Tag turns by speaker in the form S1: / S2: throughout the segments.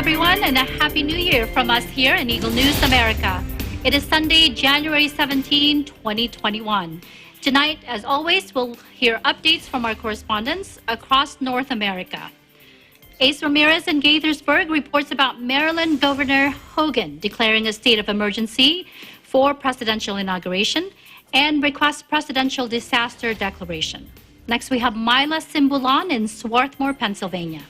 S1: everyone, and a Happy New Year from us here in Eagle News America. It is Sunday, January 17, 2021. Tonight, as always, we'll hear updates from our correspondents across North America. Ace Ramirez in Gaithersburg reports about Maryland Governor Hogan declaring a state of emergency for presidential inauguration and requests presidential disaster declaration. Next, we have Myla Simbulan in Swarthmore, Pennsylvania.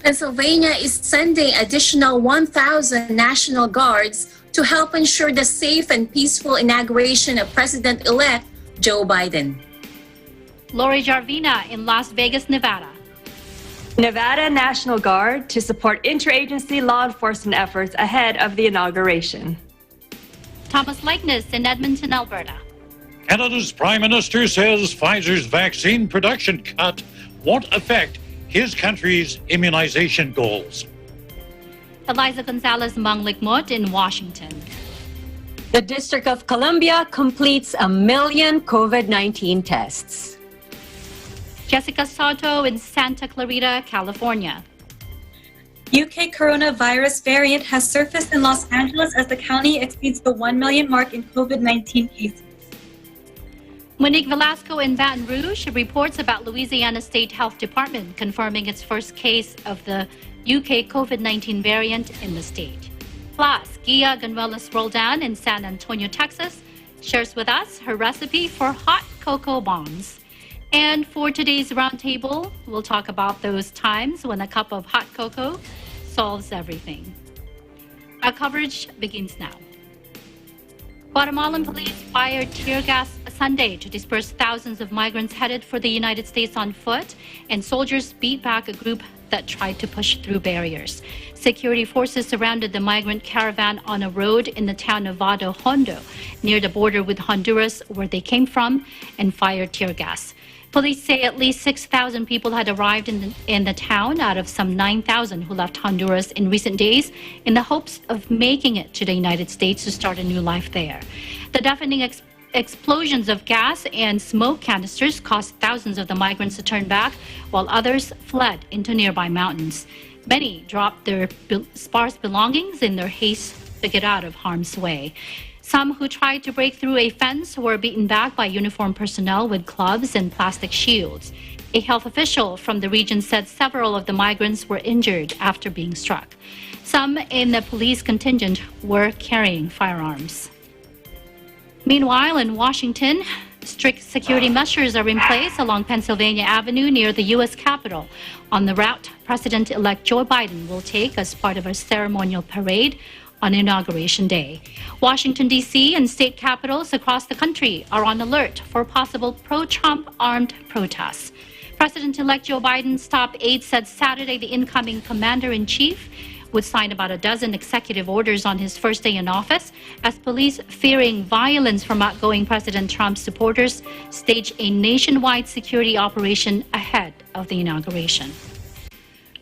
S2: Pennsylvania is sending additional 1,000 National Guards to help ensure the safe and peaceful inauguration of President-elect Joe Biden.
S1: Lori Jarvina in Las Vegas, Nevada.
S3: Nevada National Guard to support interagency law enforcement efforts ahead of the inauguration.
S1: Thomas Likeness in Edmonton, Alberta.
S4: Canada's Prime Minister says Pfizer's vaccine production cut won't affect his country's immunization goals.
S1: Eliza Gonzalez Manglikmut in Washington.
S5: The District of Columbia completes 1 million COVID-19 tests.
S1: Jessica Soto in Santa Clarita, California.
S6: UK coronavirus variant has surfaced in Los Angeles as the county exceeds the 1 million mark in COVID-19 cases.
S1: Monique Velasco in Baton Rouge reports about Louisiana State Health Department confirming its first case of the UK COVID-19 variant in the state. Plus, Ghia Roldan in San Antonio, Texas, shares with us her recipe for hot cocoa bombs. And for today's roundtable, we'll talk about those times when a cup of hot cocoa solves everything. Our coverage begins now. Guatemalan police fired tear gas Sunday to disperse thousands of migrants headed for the United States on foot, and soldiers beat back a group that tried to push through barriers. Security forces surrounded the migrant caravan on a road in the town of Vado Hondo, near the border with Honduras, where they came from, and fired tear gas. Police say at least 6,000 people had arrived in the town out of some 9,000 who left Honduras in recent days in the hopes of making it to the United States to start a new life there. The deafening explosions of gas and smoke canisters caused thousands of the migrants to turn back, while others fled into nearby mountains. Many dropped their sparse belongings in their haste to get out of harm's way. Some who tried to break through a fence were beaten back by uniformed personnel with clubs and plastic shields. A health official from the region said several of the migrants were injured after being struck. Some in the police contingent were carrying firearms. Meanwhile, in Washington, strict security measures are in place along Pennsylvania Avenue near the U.S. Capitol on the route President-elect Joe Biden will take as part of a ceremonial parade on Inauguration Day. Washington, D.C. and state capitals across the country are on alert for possible pro-Trump armed protests. President-elect Joe Biden's top aide said Saturday the incoming commander-in-chief would sign about a dozen executive orders on his first day in office as police, fearing violence from outgoing President Trump's supporters, staged a nationwide security operation ahead of the inauguration.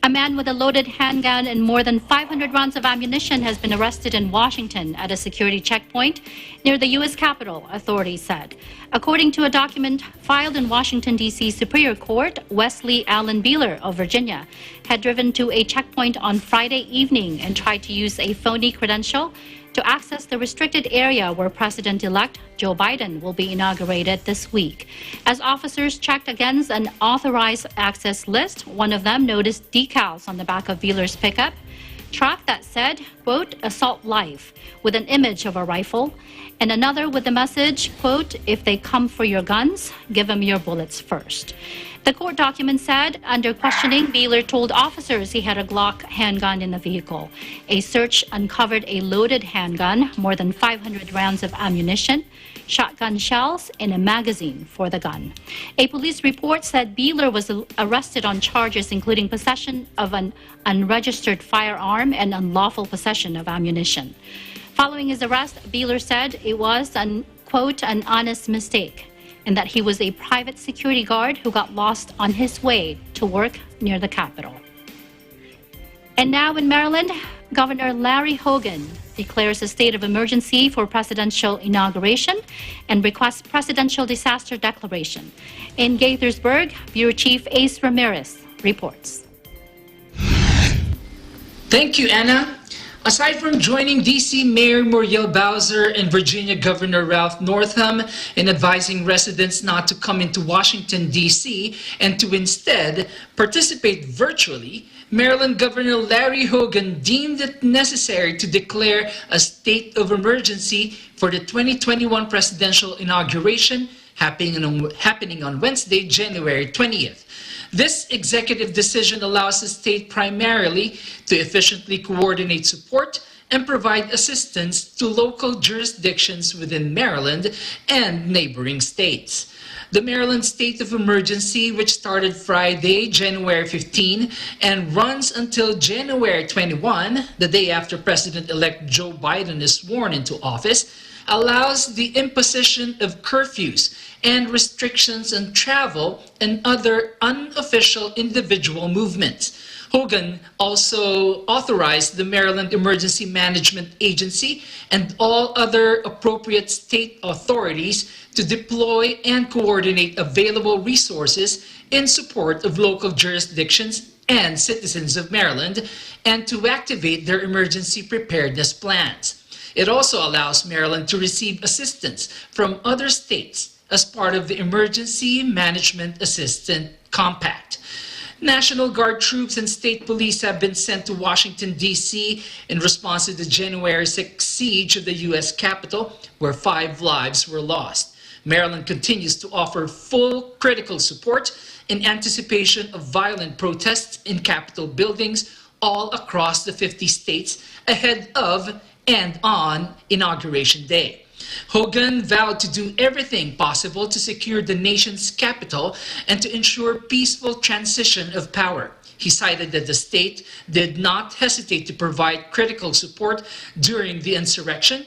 S1: A man with a loaded handgun and more than 500 rounds of ammunition has been arrested in Washington at a security checkpoint near the U.S. Capitol, authorities said. According to a document filed in Washington, D.C. Superior Court, Wesley Allen Beeler of Virginia had driven to a checkpoint on Friday evening and tried to use a phony credential to access the restricted area where President-elect Joe Biden will be inaugurated this week. As officers checked against an authorized access list, one of them noticed decals on the back of Beeler's pickup truck that said, quote, "Assault Life," with an image of a rifle, and another with the message, quote, "If they come for your guns, give them your bullets first." The court document said, under questioning, Beeler told officers he had a Glock handgun in the vehicle. A search uncovered a loaded handgun, more than 500 rounds of ammunition, shotgun shells, and a magazine for the gun. A police report said Beeler was arrested on charges including possession of an unregistered firearm and unlawful possession of ammunition. Following his arrest, Beeler said it was, quote, "an honest mistake," and that he was a private security guard who got lost on his way to work near the Capitol. And now in Maryland, Governor Larry Hogan declares a state of emergency for presidential inauguration and requests presidential disaster declaration. In Gaithersburg, Bureau Chief Ace Ramirez reports.
S7: Thank you, Anna. Aside from joining DC Mayor Muriel Bowser and Virginia Governor Ralph Northam in advising residents not to come into Washington, D.C. and to instead participate virtually, Maryland Governor Larry Hogan deemed it necessary to declare a state of emergency for the 2021 presidential inauguration happening on Wednesday, January 20th. This executive decision allows the state primarily to efficiently coordinate support and provide assistance to local jurisdictions within Maryland and neighboring states. The Maryland State of Emergency, which started Friday, January 15, and runs until January 21, the day after President-elect Joe Biden is sworn into office, allows the imposition of curfews and restrictions on travel and other unofficial individual movements. Hogan also authorized the Maryland Emergency Management Agency and all other appropriate state authorities to deploy and coordinate available resources in support of local jurisdictions and citizens of Maryland, and to activate their emergency preparedness plans. It also allows Maryland to receive assistance from other states as part of the Emergency Management Assistance Compact. National Guard troops and state police have been sent to Washington, D.C. in response to the January 6th siege of the U.S. Capitol, where 5 lives were lost. Maryland continues to offer full critical support in anticipation of violent protests in Capitol buildings all across the 50 states ahead of and on Inauguration Day. Hogan vowed to do everything possible to secure the nation's capital and to ensure peaceful transition of power. He cited that the state did not hesitate to provide critical support during the insurrection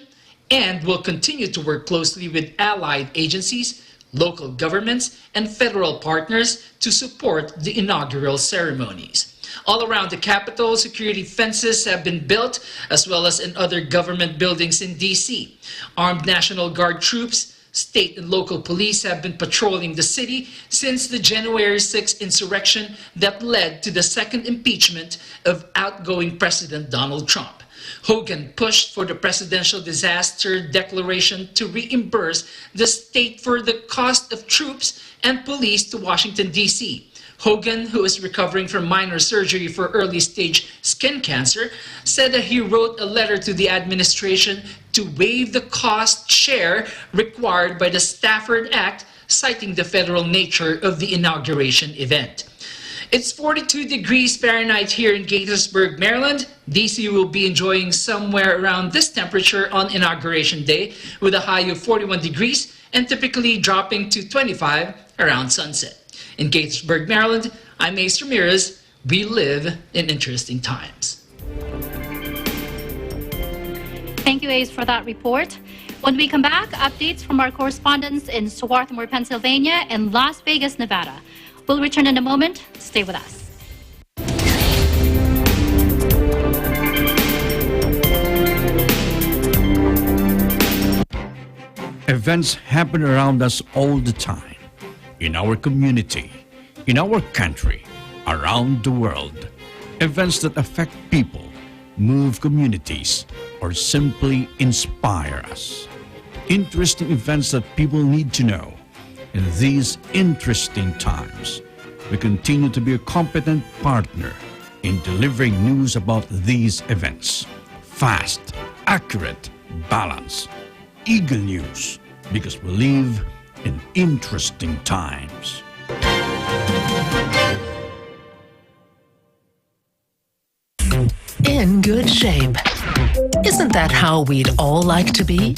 S7: and will continue to work closely with allied agencies, local governments, and federal partners to support the inaugural ceremonies. All around the Capitol, security fences have been built, as well as in other government buildings in D.C. Armed National Guard troops, state and local police have been patrolling the city since the January 6th insurrection that led to the second impeachment of outgoing President Donald Trump. Hogan pushed for the presidential disaster declaration to reimburse the state for the cost of troops and police to Washington, D.C. Hogan, who is recovering from minor surgery for early-stage skin cancer, said that he wrote a letter to the administration to waive the cost share required by the Stafford Act, citing the federal nature of the inauguration event. It's 42 degrees Fahrenheit here in Gaithersburg, Maryland. DC will be enjoying somewhere around this temperature on Inauguration Day, with a high of 41 degrees and typically dropping to 25 around sunset. In Gaithersburg, Maryland, I'm Ace Ramirez. We live in interesting times.
S1: Thank you, Ace, for that report. When we come back, updates from our correspondents in Swarthmore, Pennsylvania, and Las Vegas, Nevada. We'll return in a moment. Stay with us.
S8: Events happen around us all the time. In our community, in our country, around the world. Events that affect people, move communities, or simply inspire us. Interesting events that people need to know. In these interesting times, we continue to be a competent partner in delivering news about these events. Fast, accurate, balanced. Eagle News, because we live in interesting times.
S9: In good shape. Isn't that how we'd all like to be?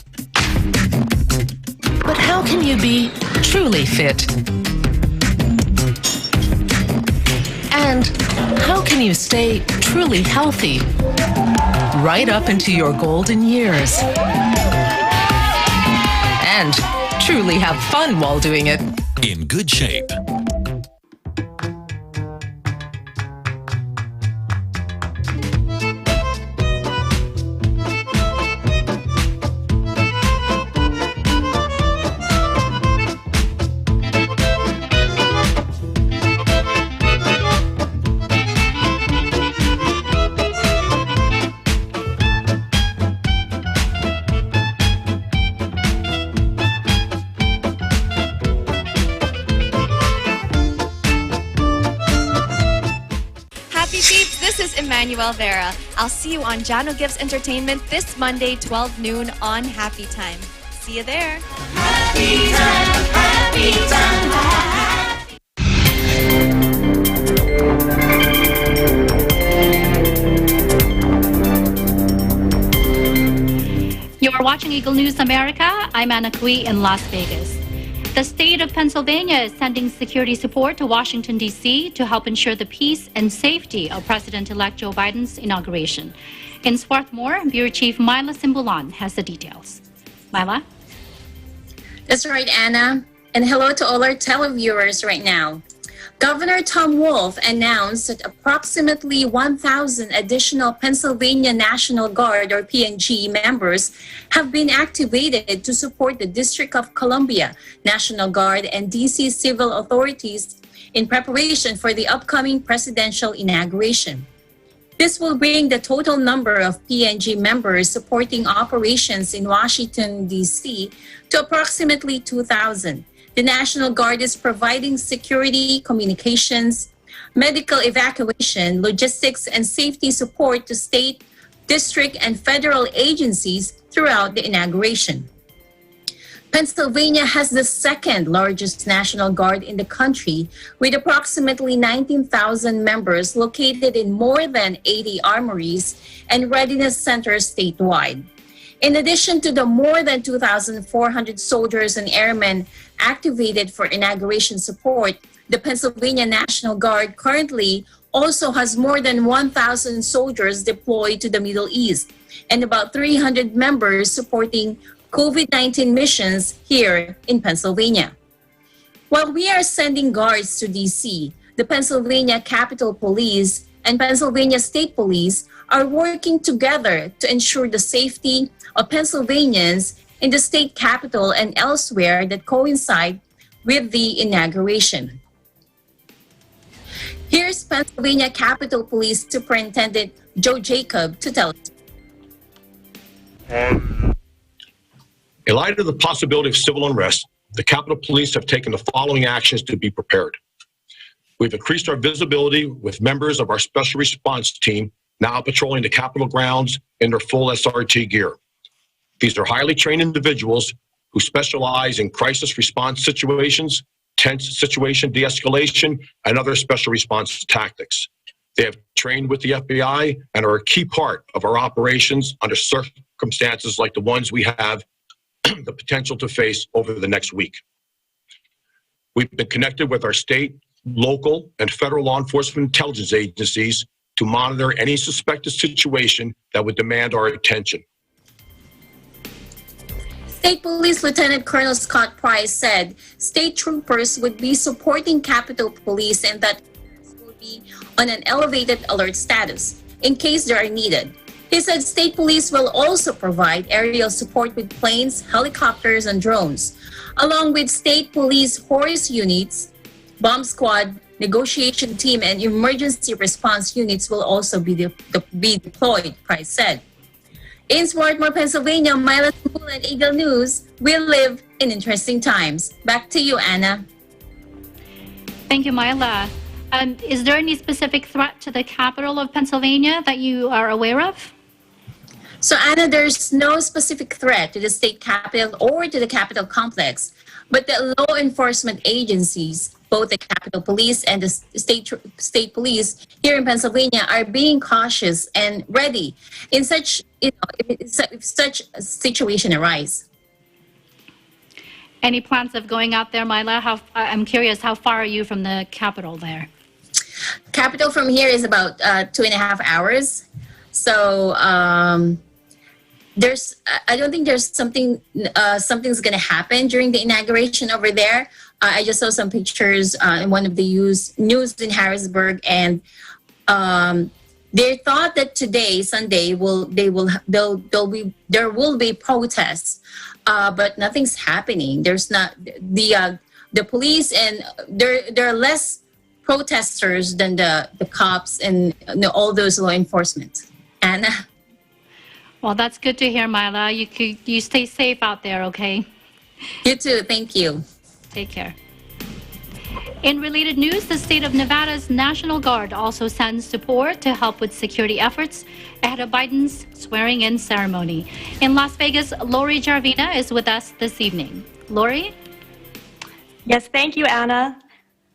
S9: But how can you be truly fit? And how can you stay truly healthy right up into your golden years? And truly have fun while doing it.
S10: In good shape. Happy peeps, this is Emmanuel Vera. I'll see you on Jano Gives Entertainment this Monday, 12 noon on Happy Time. See you there.
S11: Happy time, happy time,
S1: You are watching Eagle News America. I'm Anna Kui in Las Vegas. The state of Pennsylvania is sending security support to Washington, D.C. to help ensure the peace and safety of President-elect Joe Biden's inauguration. In Swarthmore, Bureau Chief Myla Simbulan has the details. Myla?
S2: That's right, Anna. And hello to all our televiewers right now. Governor Tom Wolf announced that approximately 1,000 additional Pennsylvania National Guard, or PNG, members have been activated to support the District of Columbia National Guard and DC civil authorities in preparation for the upcoming presidential inauguration. This will bring the total number of PNG members supporting operations in Washington, D.C. to approximately 2,000. The National Guard is providing security, communications, medical evacuation, logistics, and safety support to state, district, and federal agencies throughout the inauguration. Pennsylvania has the second largest National Guard in the country, with approximately 19,000 members located in more than 80 armories and readiness centers statewide. In addition to the more than 2,400 soldiers and airmen activated for inauguration support, the Pennsylvania National Guard currently also has more than 1,000 soldiers deployed to the Middle East and about 300 members supporting COVID-19 missions here in Pennsylvania. While we are sending guards to D.C., the Pennsylvania Capitol Police and Pennsylvania State Police are working together to ensure the safety of Pennsylvanians in the state capitol and elsewhere that coincide with the inauguration. Here's Pennsylvania Capitol Police Superintendent Joe Jacob to tell us.
S12: In light of the possibility of civil unrest, the Capitol Police have taken the following actions to be prepared. We've increased our visibility with members of our special response team now patrolling the Capitol grounds in their full SRT gear. These are highly trained individuals who specialize in crisis response situations, tense situation de-escalation, and other special response tactics. They have trained with the FBI and are a key part of our operations under circumstances like the ones we have the potential to face over the next week. We've been connected with our state, local, and federal law enforcement intelligence agencies to monitor any suspected situation that would demand our attention.
S2: State Police Lieutenant Colonel Scott Price said state troopers would be supporting Capitol Police and that will be on an elevated alert status in case they are needed. He said state police will also provide aerial support with planes, helicopters, and drones, along with state police horse units, bomb squad, negotiation team, and emergency response units will also be deployed, Price said. In Swarthmore, Pennsylvania, Myla and Eagle News, we live in interesting times. Back to you, Anna.
S1: Thank you, Myla. Is there any specific threat to the capital of Pennsylvania that you are aware of?
S2: So, Anna, there's no specific threat to the state capitol or to the Capitol complex, but the law enforcement agencies, both the Capitol Police and the state police here in Pennsylvania, are being cautious and ready in such, if such a situation arises.
S1: Any plans of going out there, Myla? I'm curious, how far are you from the Capitol there?
S2: Capitol from here is about 2.5 hours. So I don't think there's something's going to happen during the inauguration over there. I just saw some pictures in one of the news in Harrisburg, and they thought that today, Sunday, there will be protests, but nothing's happening. There's not the police, and there are less protesters than the cops and all those law enforcement. Anna.
S1: Well, that's good to hear, Myla. You stay safe out there, okay?
S2: You too. Thank you.
S1: Take care. In related news, the state of Nevada's National Guard also sends support to help with security efforts ahead of Biden's swearing-in ceremony. In Las Vegas, Lori Jarvina is with us this evening. Lori?
S3: Yes, thank you, Anna.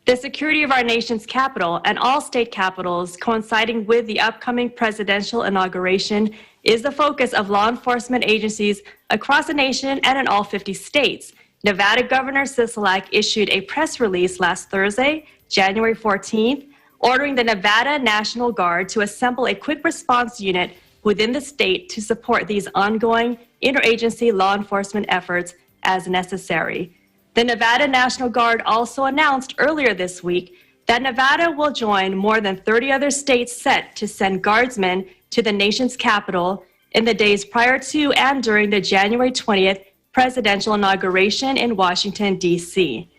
S3: The security of our nation's capital and all state capitals coinciding with the upcoming presidential inauguration is the focus of law enforcement agencies across the nation and in all 50 states. Nevada Governor Sisolak issued a press release last Thursday, January 14th, ordering the Nevada National Guard to assemble a quick response unit within the state to support these ongoing interagency law enforcement efforts as necessary. The Nevada National Guard also announced earlier this week that Nevada will join more than 30 other states set to send guardsmen to the nation's capital in the days prior to and during the January 20th presidential inauguration in Washington, D.C.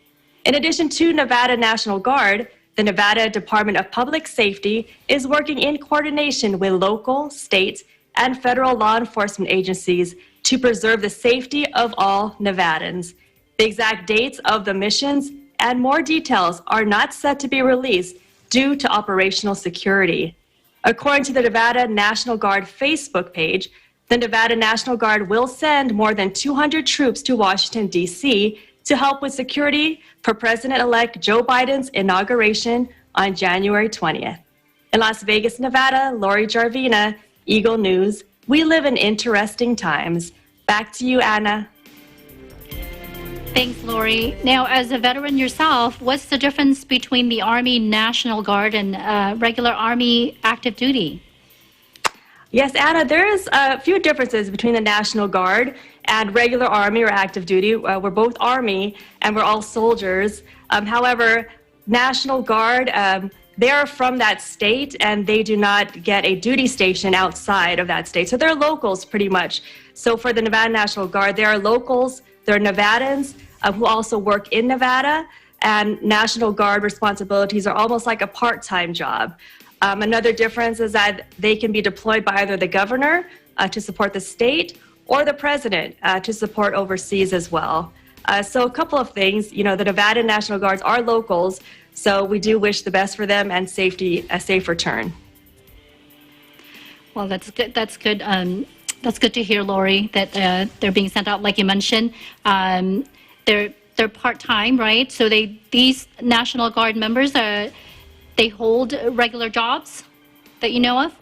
S3: In addition to Nevada National Guard, the Nevada Department of Public Safety is working in coordination with local, state, and federal law enforcement agencies to preserve the safety of all Nevadans. The exact dates of the missions and more details are not set to be released due to operational security. According to the Nevada National Guard Facebook page, the Nevada National Guard will send more than 200 troops to Washington, D.C. to help with security for President-elect Joe Biden's inauguration on January 20th. In Las Vegas, Nevada, Lori Jarvina, Eagle News. We live in interesting times. Back to you, Anna.
S1: Thanks, Lori. Now, as a veteran yourself, what's the difference between the Army National Guard and regular Army active duty?
S3: Yes, Anna, there's a few differences between the National Guard and regular Army or active duty. We're both Army and we're all soldiers. However, National Guard, they're from that state and they do not get a duty station outside of that state. So they're locals pretty much. So for the Nevada National Guard, they are locals, they're Nevadans who also work in Nevada, and National Guard responsibilities are almost like a part-time job. Another difference is that they can be deployed by either the governor to support the state or the president to support overseas as well. So a couple of things, the Nevada National Guards are locals, so we do wish the best for them and a safe return.
S1: Well, that's good. That's good. That's good to hear, Lori, that they're being sent out, like you mentioned. They're part-time, right? So these National Guard members they hold regular jobs that you know of?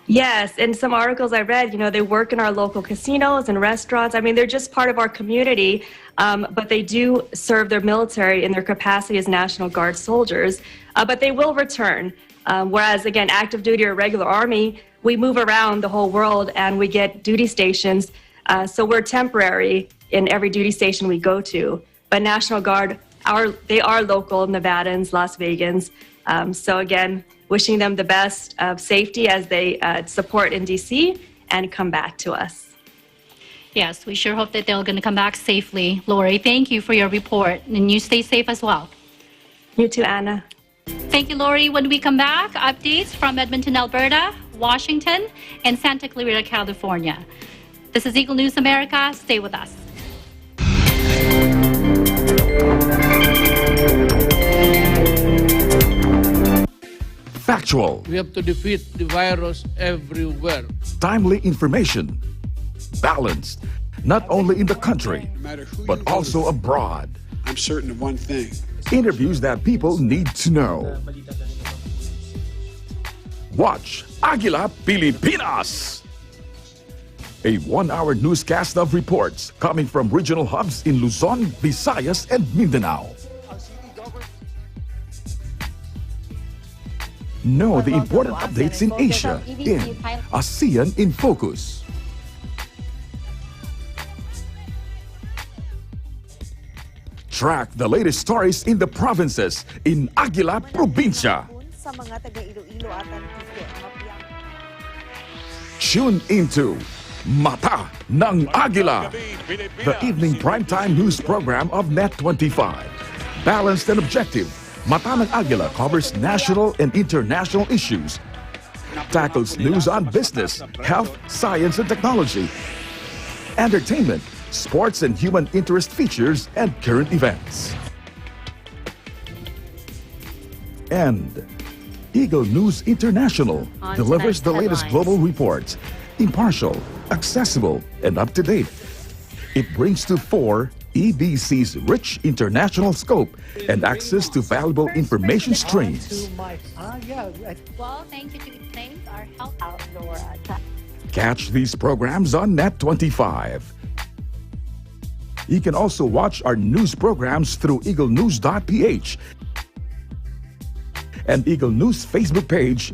S3: Yes, in some articles I read, they work in our local casinos and restaurants. I mean, they're just part of our community, but they do serve their military in their capacity as National Guard soldiers. But they will return. Whereas, again, active duty or regular Army, we move around the whole world and we get duty stations. So we're temporary in every duty station we go to. But National Guard, they are local Nevadans, Las Vegans. So again, wishing them the best of safety as they support in DC and come back to us.
S1: Yes, we sure hope that they're going to come back safely. Lori, thank you for your report, and you stay safe as well.
S3: You too, Anna.
S1: Thank you, Lori. When we come back, updates from Edmonton, Alberta, Washington, and Santa Clarita, California. This is Eagle News America. Stay with us.
S13: Factual.
S14: We have to defeat the virus everywhere.
S13: Timely information. Balanced, not only in the country, but also abroad.
S15: I'm certain of one thing.
S13: Interviews that people need to know. Watch Aguila Pilipinas. A one-hour newscast of reports coming from regional hubs in Luzon, Visayas, and Mindanao. Know the important updates in Asia in ASEAN in Focus. Track the latest stories in the provinces in Aguila Provincia. Tune into Mata ng Aguila, the evening primetime news program of Net25. Balanced and objective, Mata ng Aguila covers national and international issues, tackles news on business, health, science and technology, entertainment, sports and human interest features, and current events. And Eagle News International
S5: On
S13: delivers the
S5: tonight's
S13: latest
S5: headlines.
S13: global reports, impartial, accessible, and up-to-date. It brings to fore EBC's rich international scope and access to valuable information streams.
S1: Well, thank you to thank our health outdoor.
S13: Catch these programs on Net25. You can also watch our news programs through eaglenews.ph and Eagle News Facebook page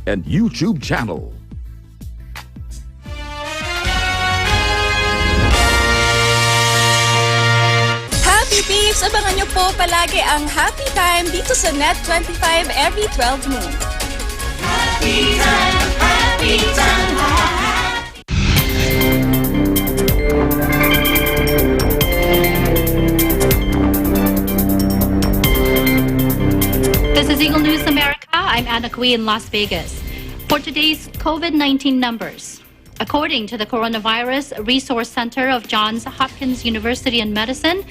S13: and YouTube channel.
S15: Happy Peeps! Abangan niyo po palagi ang Happy Time dito sa Net25 every 12 noon.
S11: Happy time, happy time,
S1: This is Eagle News America. I'm Anna Ghia in Las Vegas. For today's COVID-19 numbers, according to the Coronavirus Resource Center of Johns Hopkins University in Medicine,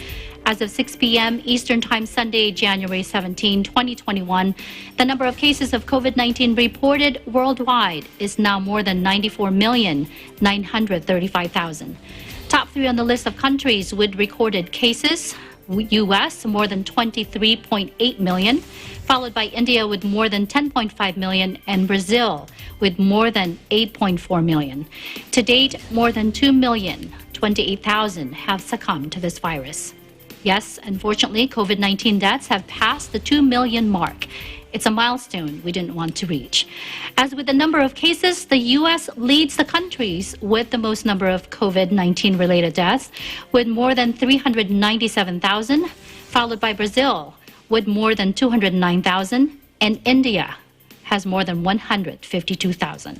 S1: as of 6 p.m. Eastern Time Sunday, January 17, 2021, the number of cases of COVID-19 reported worldwide is now more than 94,935,000. Top 3 on the list of countries with recorded cases: U.S. more than 23.8 million, followed by India with more than 10.5 million, and Brazil with more than 8.4 million. To date, more than 2,028,000 have succumbed to this virus. Yes, unfortunately, COVID-19 deaths have passed the 2 million mark. It's a milestone we didn't want to reach. As with the number of cases, the U.S. leads the countries with the most number of COVID-19 related deaths, with more than 397,000, followed by Brazil with more than 209,000, and India has more than 152,000.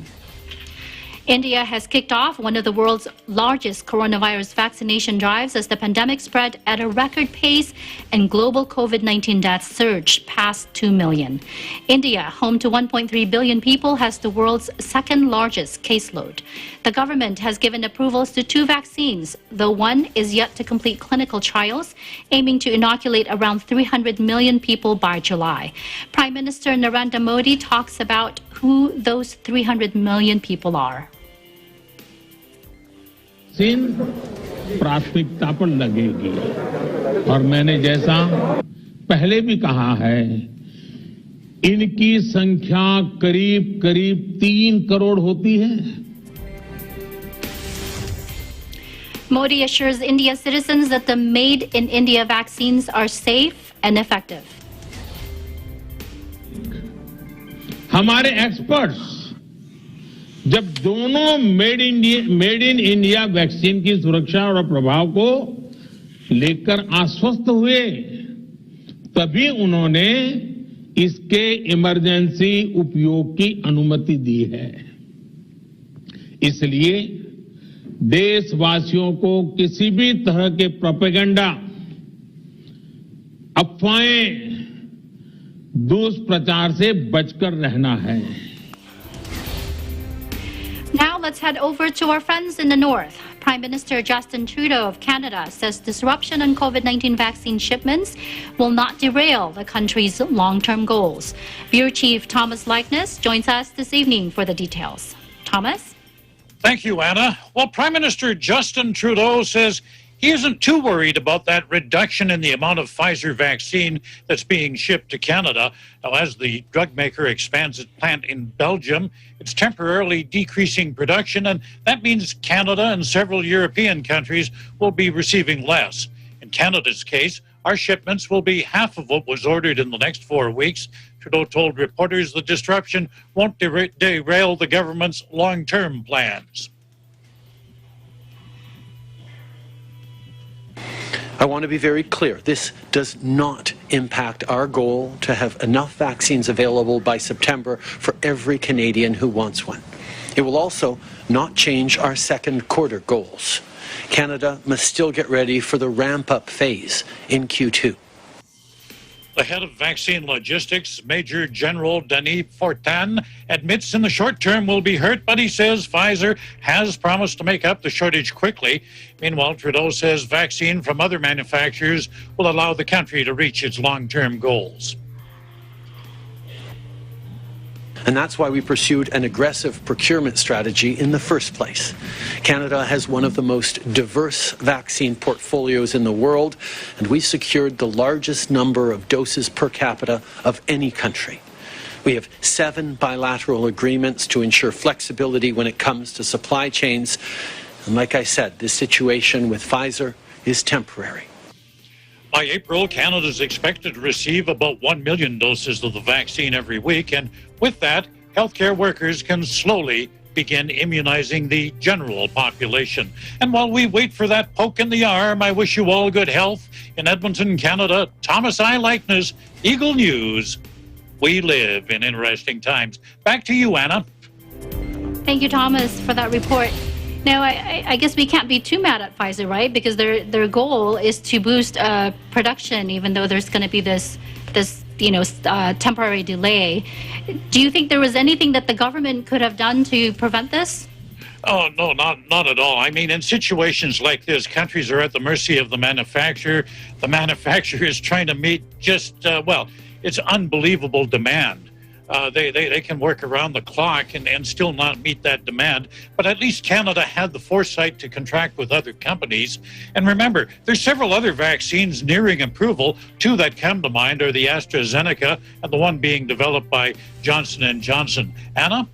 S1: India has kicked off one of the world's largest coronavirus vaccination drives as the pandemic spread at a record pace and global COVID-19 deaths surged past 2 million. India, home to 1.3 billion people, has the world's second largest caseload. The government has given approvals to 2 vaccines, though one is yet to complete clinical trials, aiming to inoculate around 300 million people by July. Prime Minister Narendra Modi talks about who those 300 million people are.
S14: Vaccine प्राथमिकता पर लगेगी और मैंने जैसा पहले भी कहा है, इनकी संख्या करीब करीब 3 करोड़ होती है.
S1: Modi assures India's citizens that the Made in India vaccines are safe and effective.
S14: हमारे एक्सपर्ट्स जब दोनों मेड इन इंडिया वैक्सीन की सुरक्षा और प्रभाव को लेकर आश्वस्त हुए, तभी उन्होंने इसके इमरजेंसी उपयोग की अनुमति दी है. इसलिए देशवासियों को किसी भी तरह के प्रोपेगेंडा, अफवाहें, दुष्प्रचार से बचकर रहना है.
S1: Now let's head over to our friends in the north. Prime Minister Justin Trudeau of Canada says disruption in COVID-19 vaccine shipments will not derail the country's long-term goals. Bureau Chief Thomas Likeness joins us this evening for the details. Thomas?
S4: Thank you, Anna. Well, Prime Minister Justin Trudeau says he isn't too worried about that reduction in the amount of Pfizer vaccine that's being shipped to Canada. Now, as the drug maker expands its plant in Belgium, it's temporarily decreasing production, and that means Canada and several European countries will be receiving less. In Canada's case, our shipments will be half of what was ordered in the next 4 weeks. Trudeau told reporters the disruption won't derail the government's long-term plans.
S16: I want to be very clear. This does not impact our goal to have enough vaccines available by September for every Canadian who wants one. It will also not change our second quarter goals. Canada must still get ready for the ramp-up phase in Q2.
S4: The head of vaccine logistics, Major General Denis Fortin, admits in the short term will be hurt, but he says Pfizer has promised to make up the shortage quickly. Meanwhile, Trudeau says vaccine from other manufacturers will allow the country to reach its long-term goals.
S16: And that's why we pursued an aggressive procurement strategy in the first place. Canada has one of the most diverse vaccine portfolios in the world, and we secured the largest number of doses per capita of any country. We have 7 bilateral agreements to ensure flexibility when it comes to supply chains. And like I said, this situation with Pfizer is temporary.
S4: By April, Canada is expected to receive about 1 million doses of the vaccine every week, and with that, healthcare workers can slowly begin immunizing the general population. And while we wait for that poke in the arm, I wish you all good health. In Edmonton, Canada, Thomas I. Likeness, Eagle News. We live in interesting times. Back to you, Anna.
S1: Thank you, Thomas, for that report. Now, I guess we can't be too mad at Pfizer, right? Because their goal is to boost production, even though there's going to be this temporary delay. Do you think there was anything that the government could have done to prevent this?
S4: Oh, no, not at all. I mean, in situations like this, countries are at the mercy of the manufacturer. The manufacturer is trying to meet just, it's unbelievable demand. They can work around the clock and still not meet that demand. But at least Canada had the foresight to contract with other companies. And remember, there's several other vaccines nearing approval. 2 that come to mind are the AstraZeneca and the one being developed by Johnson & Johnson. Anna?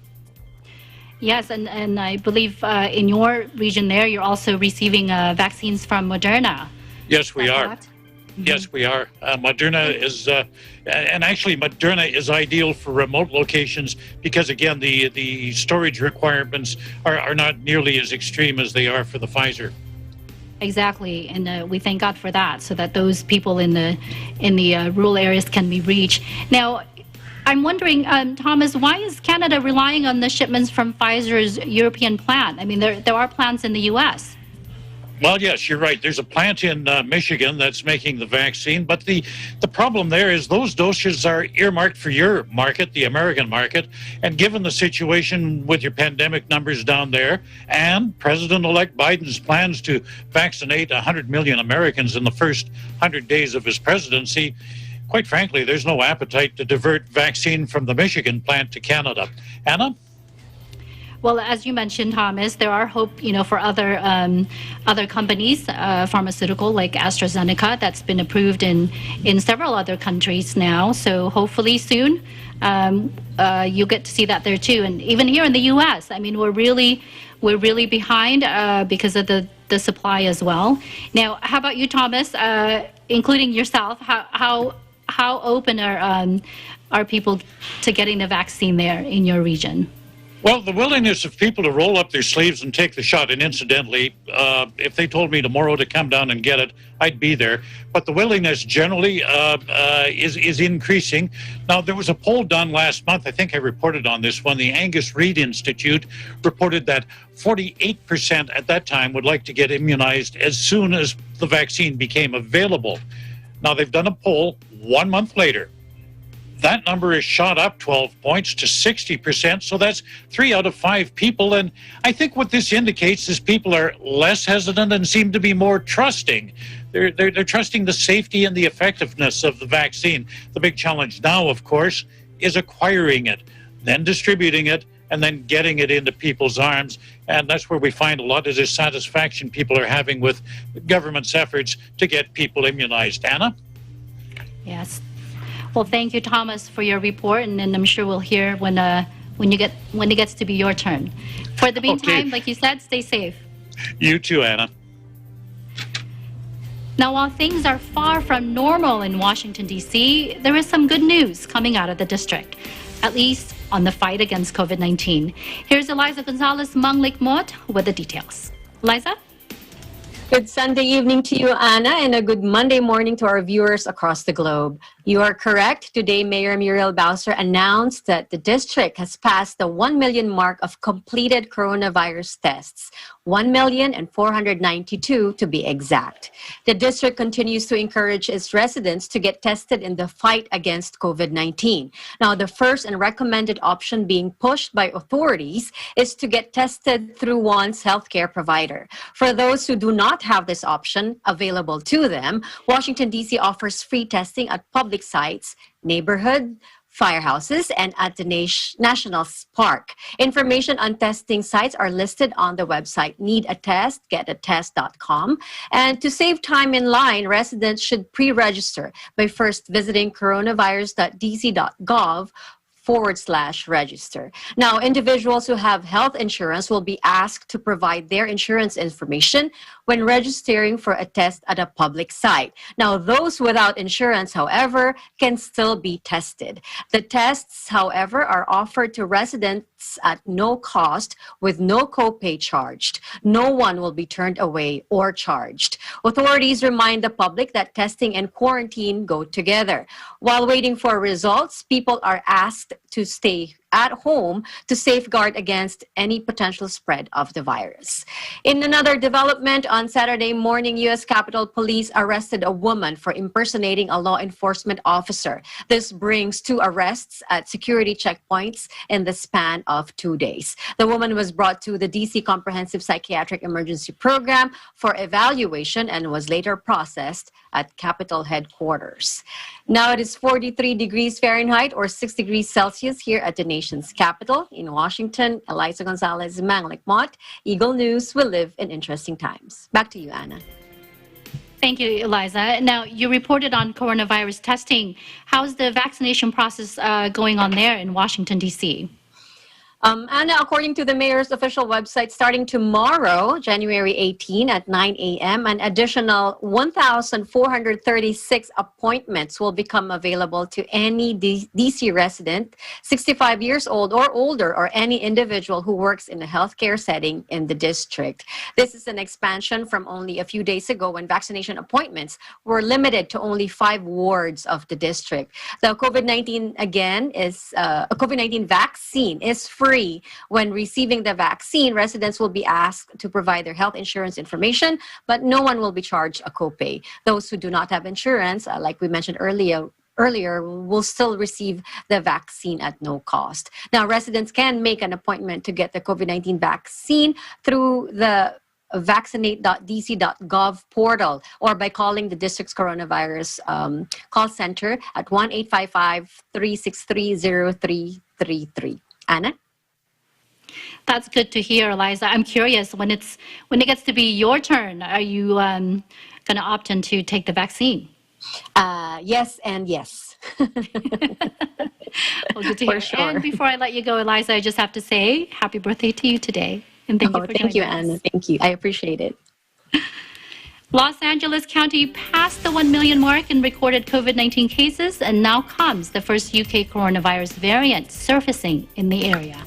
S1: Yes, and I believe in your region there, you're also receiving vaccines from Moderna.
S4: Yes, we are. Yes, we are. Moderna is, and actually Moderna is ideal for remote locations because, again, the storage requirements are not nearly as extreme as they are for the Pfizer.
S1: Exactly, and we thank God for that, so that those people in the rural areas can be reached. Now, I'm wondering, Thomas, why is Canada relying on the shipments from Pfizer's European plant? I mean, there are plants in the U.S.
S4: Well, yes, you're right. There's a plant in Michigan that's making the vaccine, but the problem there is those doses are earmarked for your market, the American market, and given the situation with your pandemic numbers down there and President-elect Biden's plans to vaccinate 100 million Americans in the first 100 days of his presidency, quite frankly, there's no appetite to divert vaccine from the Michigan plant to Canada. Anna?
S1: Well, as you mentioned, Thomas, there are hope, for other companies, pharmaceutical like AstraZeneca, that's been approved in several other countries now. So hopefully soon you'll get to see that there too. And even here in the U.S., I mean, we're really behind because of the supply as well. Now, how about you, Thomas? Including yourself, how open are people to getting the vaccine there in your region?
S4: Well, the willingness of people to roll up their sleeves and take the shot, and incidentally, if they told me tomorrow to come down and get it, I'd be there. But the willingness generally is increasing. Now, there was a poll done last month. I think I reported on this one. The Angus Reid Institute reported that 48% at that time would like to get immunized as soon as the vaccine became available. Now, they've done a poll 1 month later. That number is shot up 12 points to 60%, so that's 3 out of 5 people. And I think what this indicates is people are less hesitant and seem to be more trusting. They're trusting the safety and the effectiveness of the vaccine. The big challenge now, of course, is acquiring it, then distributing it, and then getting it into people's arms. And that's where we find a lot of dissatisfaction people are having with the government's efforts to get people immunized. Anna?
S1: Yes. Well, thank you, Thomas, for your report, and I'm sure we'll hear when it gets to be your turn. For the meantime, like you said, stay safe.
S4: You too, Anna.
S1: Now, while things are far from normal in Washington, D.C., there is some good news coming out of the district, at least on the fight against COVID-19. Here's Eliza Gonzalez-Manglikmot with the details. Eliza?
S5: Good Sunday evening to you, Anna, and a good Monday morning to our viewers across the globe. You are correct. Today, Mayor Muriel Bowser announced that the district has passed the 1 million mark of completed coronavirus tests, 1,492 to be exact. The district continues to encourage its residents to get tested in the fight against COVID-19. Now, the first and recommended option being pushed by authorities is to get tested through one's healthcare provider. For those who do not have this option available to them, Washington, D.C. offers free testing at public sites, neighborhood firehouses, and at the National Park. Information on testing sites are listed on the website needatest.getatest.com. And to save time in line, residents should pre-register by first visiting coronavirus.dc.gov/register. Now, individuals who have health insurance will be asked to provide their insurance information when registering for a test at a public site. Now, those without insurance, however, can still be tested. The tests, however, are offered to residents at no cost with no copay charged. No one will be turned away or charged. Authorities remind the public that testing and quarantine go together. While waiting for results, people are asked to stay at home to safeguard against any potential spread of the virus. In another development, on Saturday morning, U.S. Capitol Police arrested a woman for impersonating a law enforcement officer. This brings 2 arrests at security checkpoints in the span of 2 days. The woman was brought to the D.C. Comprehensive Psychiatric Emergency Program for evaluation and was later processed at Capitol headquarters. Now it is 43 degrees Fahrenheit or 6 degrees Celsius here at the nation's capital. In Washington, Eliza Gonzalez, Manglik Mott, Eagle News. Will live in interesting times. Back to you, Anna.
S1: Thank you, Eliza. Now, you reported on coronavirus testing. How's the vaccination process going on there in Washington, D.C.?
S5: Anna, according to the mayor's official website, starting tomorrow, January 18 at 9 a.m., an additional 1,436 appointments will become available to any D.C. resident, 65 years old or older, or any individual who works in a healthcare setting in the district. This is an expansion from only a few days ago when vaccination appointments were limited to only 5 wards of the district. The COVID-19 COVID-19 vaccine is free. When receiving the vaccine, residents will be asked to provide their health insurance information, but no one will be charged a copay. Those who do not have insurance, like we mentioned earlier, will still receive the vaccine at no cost. Now, residents can make an appointment to get the COVID-19 vaccine through the vaccinate.dc.gov portal or by calling the district's coronavirus call center at 1-855-363-0333. Anna?
S1: That's good to hear, Eliza. I'm curious, when it gets to be your turn, are you going to opt in to take the vaccine?
S5: Yes and yes.
S1: Well, good to hear.
S5: Sure.
S1: And before I let you go, Eliza, I just have to say happy birthday to you today. And thank you for joining us.
S5: Anna. Thank you. I appreciate it.
S1: Los Angeles County passed the 1 million mark in recorded COVID-19 cases, and now comes the first UK coronavirus variant surfacing in the area.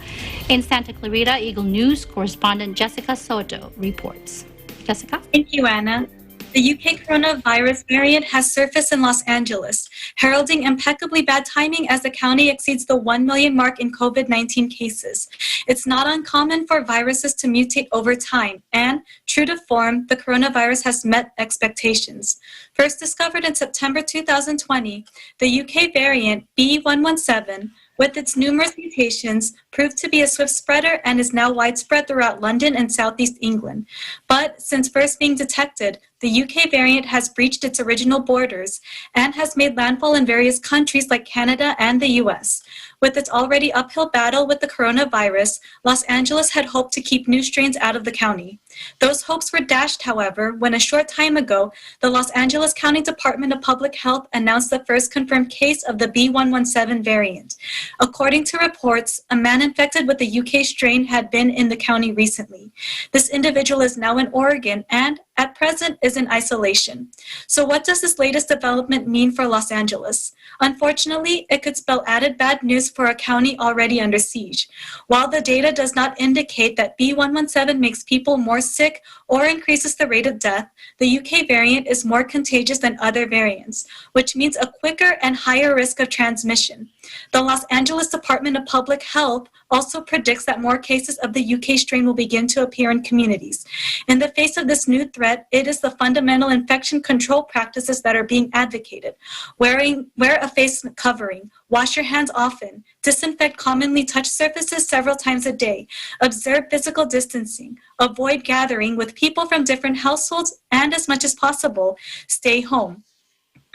S1: In Santa Clarita, Eagle News correspondent Jessica Soto reports. Jessica?
S6: Thank you, Anna. The UK coronavirus variant has surfaced in Los Angeles, heralding impeccably bad timing as the county exceeds the 1 million mark in COVID-19 cases. It's not uncommon for viruses to mutate over time, and, true to form, the coronavirus has met expectations. First discovered in September 2020, the UK variant B.1.1.7, with its numerous mutations, proved to be a swift spreader and is now widespread throughout London and southeast England. But since first being detected, the UK variant has breached its original borders and has made landfall in various countries like Canada and the US. With its already uphill battle with the coronavirus, Los Angeles had hoped to keep new strains out of the county. Those hopes were dashed, however, when a short time ago, the Los Angeles County Department of Public Health announced the first confirmed case of the B.1.1.7 variant. According to reports, a man infected with the UK strain had been in the county recently. This individual is now in Oregon and, at present, is in isolation. So what does this latest development mean for Los Angeles? Unfortunately, it could spell added bad news for a county already under siege. While the data does not indicate that B.1.1.7 makes people more sick or increases the rate of death, the UK variant is more contagious than other variants, which means a quicker and higher risk of transmission. The Los Angeles Department of Public Health also predicts that more cases of the UK strain will begin to appear in communities. In the face of this new threat, it is the fundamental infection control practices that are being advocated. Wear a face covering, wash your hands often, disinfect commonly touched surfaces several times a day, observe physical distancing, avoid gathering with people from different households, and as much as possible, stay home.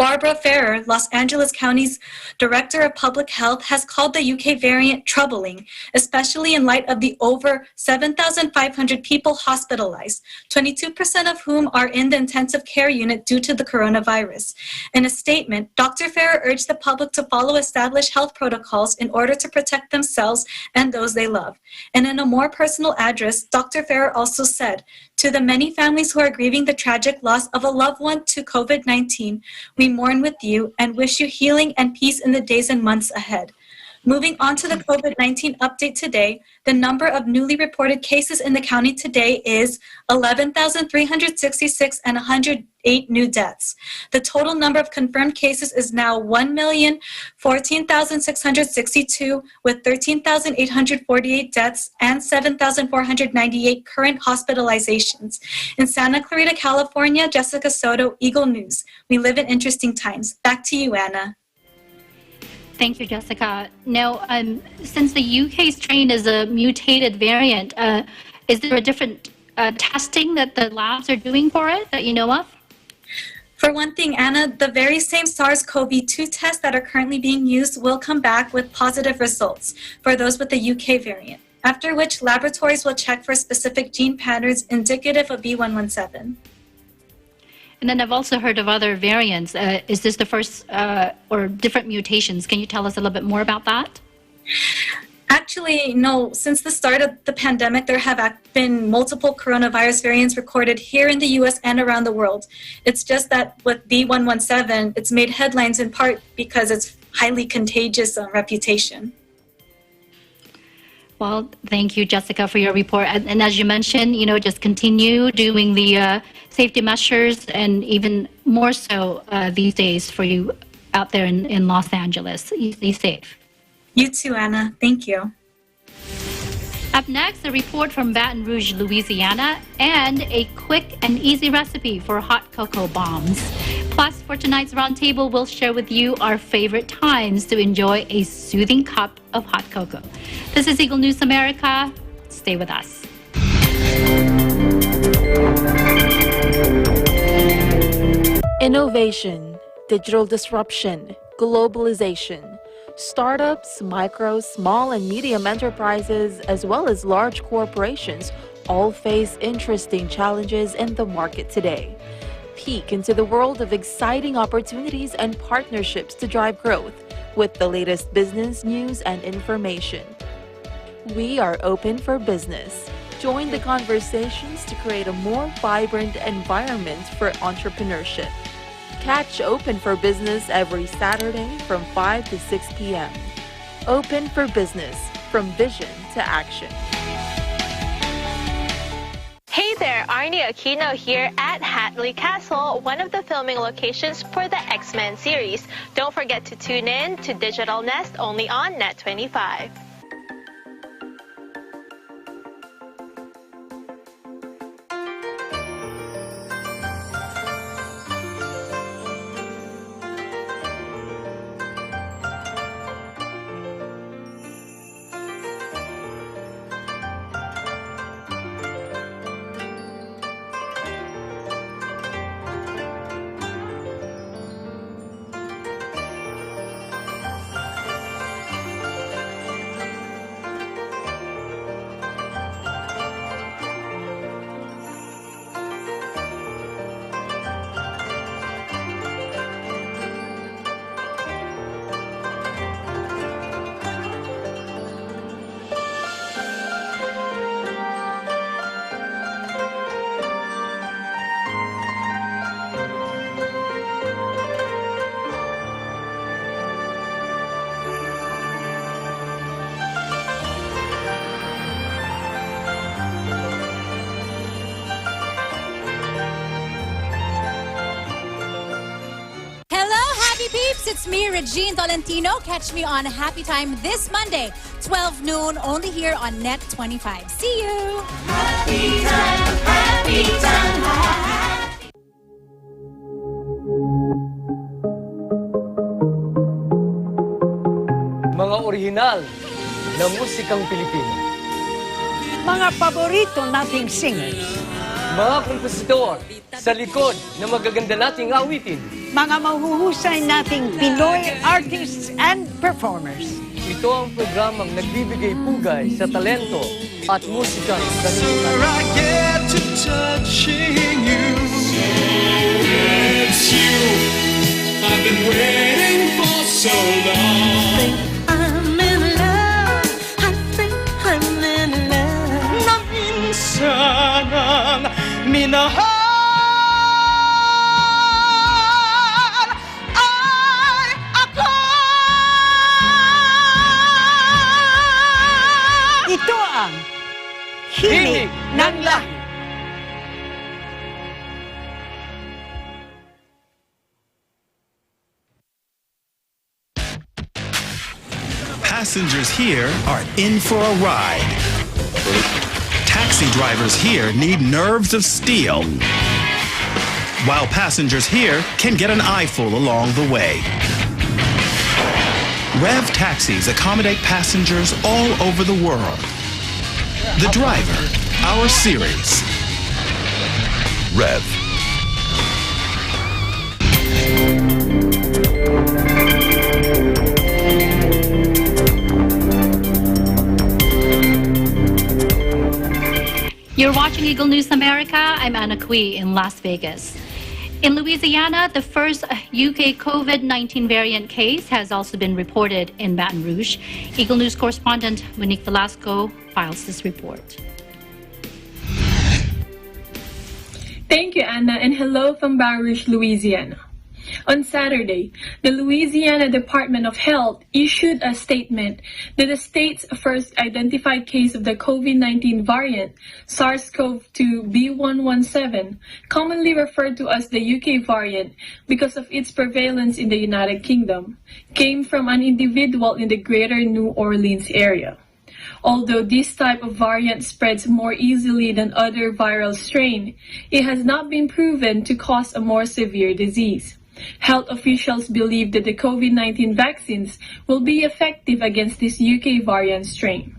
S6: Barbara Ferrer, Los Angeles County's Director of Public Health, has called the UK variant troubling, especially in light of the over 7,500 people hospitalized, 22% of whom are in the intensive care unit due to the coronavirus. In a statement, Dr. Ferrer urged the public to follow established health protocols in order to protect themselves and those they love. And in a more personal address, Dr. Ferrer also said, "To the many families who are grieving the tragic loss of a loved one to COVID-19, we mourn with you and wish you healing and peace in the days and months ahead." Moving on to the COVID-19 update today, the number of newly reported cases in the county today is 11,366 and 108 new deaths. The total number of confirmed cases is now 1,014,662 with 13,848 deaths and 7,498 current hospitalizations. In Santa Clarita, California, Jessica Soto, Eagle News. We live in interesting times. Back to you, Anna.
S1: Thank you, Jessica. Now, since the UK strain is a mutated variant, is there a different testing that the labs are doing for it that you know of?
S6: For one thing, Anna, the very same SARS-CoV-2 tests that are currently being used will come back with positive results for those with the UK variant, after which laboratories will check for specific gene patterns indicative of B117.
S1: And then I've also heard of other variants. Is this the first or different mutations? Can you tell us a little bit more about that?
S6: Actually, no. Since the start of the pandemic, there have been multiple coronavirus variants recorded here in the U.S. and around the world. It's just that with B117, it's made headlines in part because it's highly contagious reputation.
S1: Well, thank you, Jessica, for your report. And as you mentioned, just continue doing the safety measures, and even more so these days for you out there in Los Angeles. You stay safe.
S6: You too, Anna. Thank you.
S1: Up next, a report from Baton Rouge, Louisiana, and a quick and easy recipe for hot cocoa bombs. Plus, for tonight's roundtable, we'll share with you our favorite times to enjoy a soothing cup of hot cocoa. This is Eagle News America. Stay with us.
S17: Innovation, digital disruption, globalization. Startups, micro, small, and medium enterprises, as well as large corporations, all face interesting challenges in the market today. Peek into the world of exciting opportunities and partnerships to drive growth with the latest business news and information. We are open for business. Join the conversations to create a more vibrant environment for entrepreneurship. Catch Open for Business every Saturday from 5 to 6 p.m. Open for Business, from vision to action.
S18: Hey there, Arnie Aquino here at Hatley Castle, one of the filming locations for the X-Men series. Don't forget to tune in to Digital Nest only on Net 25.
S19: It's me, Regine Tolentino. Catch me on Happy Time this Monday, 12 noon, only here on Net 25. See you!
S11: Happy time, happy time, happy.
S20: Mga orihinal na musikang Pilipino.
S21: Mga paborito nating singers.
S20: Mga kompositor sa likod ng magaganda nating awitin.
S21: Mga mahuhusay nating Pinoy artists and performers.
S20: Ito ang programang nagbibigay pugay sa talento at musikang kalimutan.
S11: I get to touching you. It's you. I've been waiting for so long. I'm in love. I think I'm in love. Na minsan minahal ay ako.
S21: Ito ang Himig ng Lahi.
S22: Passengers here are in for a ride. Taxi drivers here need nerves of steel, while passengers here can get an eyeful along the way. Rev taxis accommodate passengers all over the world. The Driver, our series. Rev.
S1: You're watching Eagle News America. I'm Anna Cui in Las Vegas. In Louisiana, the first UK COVID-19 variant case has also been reported in Baton Rouge. Eagle News correspondent Monique Velasco files this report.
S23: Thank you, Anna, and hello from Baton Rouge, Louisiana. On Saturday, the Louisiana Department of Health issued a statement that the state's first identified case of the COVID-19 variant, SARS-CoV-2 B117, commonly referred to as the UK variant because of its prevalence in the United Kingdom, came from an individual in the greater New Orleans area. Although this type of variant spreads more easily than other viral strains, it has not been proven to cause a more severe disease. Health officials believe that the COVID-19 vaccines will be effective against this UK variant strain.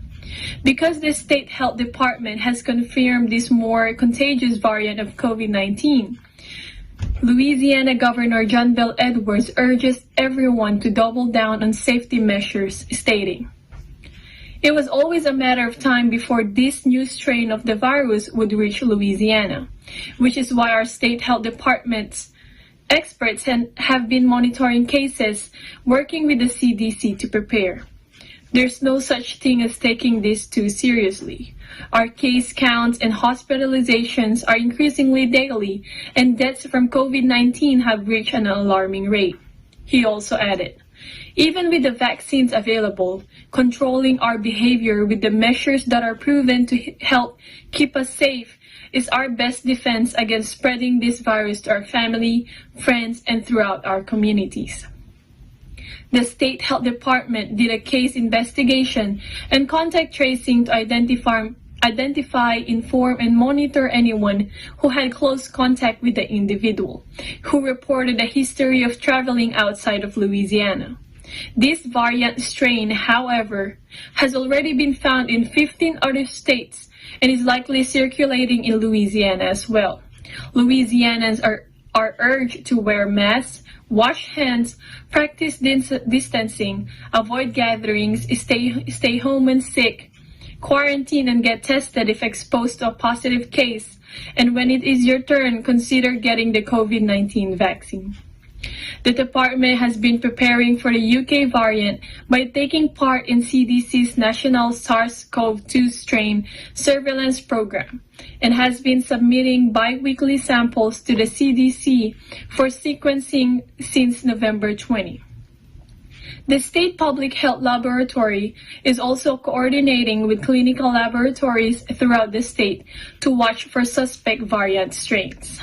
S23: Because the State Health Department has confirmed this more contagious variant of COVID-19, Louisiana Governor John Bel Edwards urges everyone to double down on safety measures, stating, "It was always a matter of time before this new strain of the virus would reach Louisiana, which is why our State Health Department's experts have been monitoring cases, working with the CDC to prepare. There's no such thing as taking this too seriously. Our case counts and hospitalizations are increasingly daily, and deaths from COVID-19 have reached an alarming rate." He also added, "Even with the vaccines available, controlling our behavior with the measures that are proven to help keep us safe is our best defense against spreading this virus to our family, friends, and throughout our communities." The State Health Department did a case investigation and contact tracing to identify, inform, and monitor anyone who had close contact with the individual, who reported a history of traveling outside of Louisiana. This variant strain, however, has already been found in 15 other states and is likely circulating in Louisiana as well. Louisianans are urged to wear masks, wash hands, practice distancing, avoid gatherings, stay home when sick, quarantine and get tested if exposed to a positive case, and when it is your turn, consider getting the COVID-19 vaccine. The department has been preparing for the UK variant by taking part in CDC's National SARS-CoV-2 strain surveillance program and has been submitting bi-weekly samples to the CDC for sequencing since November 20. The State Public Health Laboratory is also coordinating with clinical laboratories throughout the state to watch for suspect variant strains.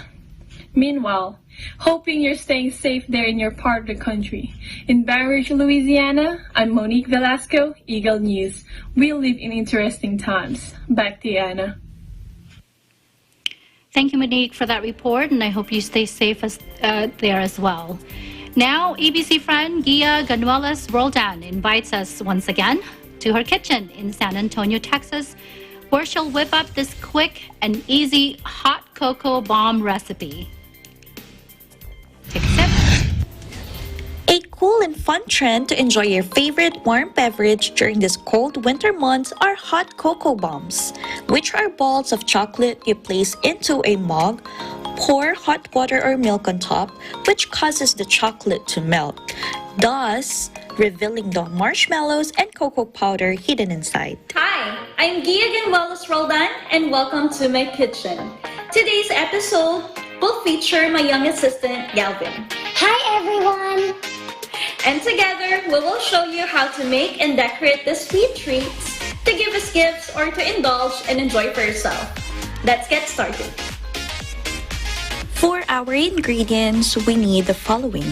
S23: Meanwhile, hoping you're staying safe there in your part of the country. In Baton Rouge, Louisiana, I'm Monique Velasco, Eagle News. We live in interesting times. Back to you, Anna.
S1: Thank you, Monique, for that report, and I hope you stay safe there as well. Now, ABC friend Ghia Ganuelas Roldan invites us once again to her kitchen in San Antonio, Texas, where she'll whip up this quick and easy hot cocoa bomb recipe. Take a sip.
S7: A cool and fun trend to enjoy your favorite warm beverage during these cold winter months are hot cocoa bombs, which are balls of chocolate you place into a mug, pour hot water or milk on top, which causes the chocolate to melt, thus revealing the marshmallows and cocoa powder hidden inside.
S8: Hi, I'm Ghia Roldan, and welcome to my kitchen. Today's episode will feature my young assistant, Galvin.
S9: Hi everyone!
S8: And together, we will show you how to make and decorate the sweet treats to give as gifts or to indulge and enjoy for yourself. Let's get started.
S7: For our ingredients, we need the following.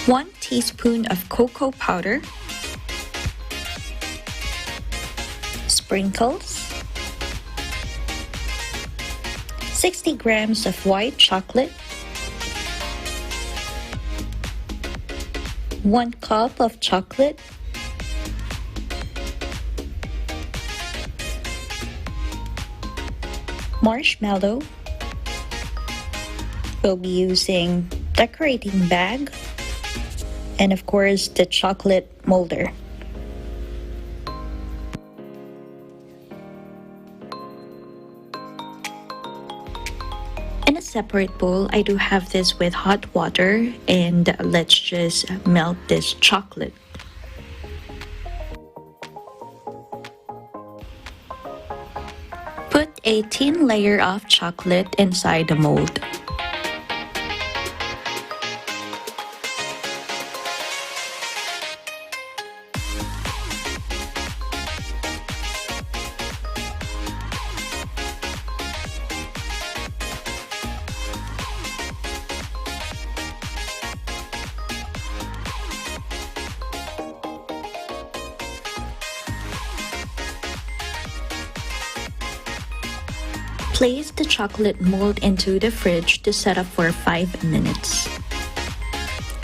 S7: One teaspoon of cocoa powder, sprinkles, 60 grams of white chocolate, 1 cup of chocolate, marshmallow. We'll be using decorating bag, and of course the chocolate molder. In a separate bowl, I do have this with hot water, and let's just melt this chocolate. Put a thin layer of chocolate inside the mold. Place the chocolate mold into the fridge to set up for 5 minutes.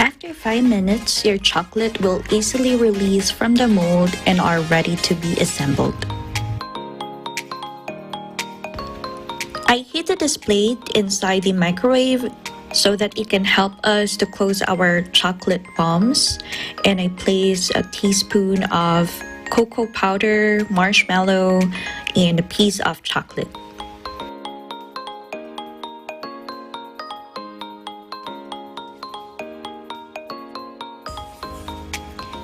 S7: After 5 minutes, your chocolate will easily release from the mold and are ready to be assembled. I heated this plate inside the microwave so that it can help us to close our chocolate bombs, and I place a teaspoon of cocoa powder, marshmallow, and a piece of chocolate.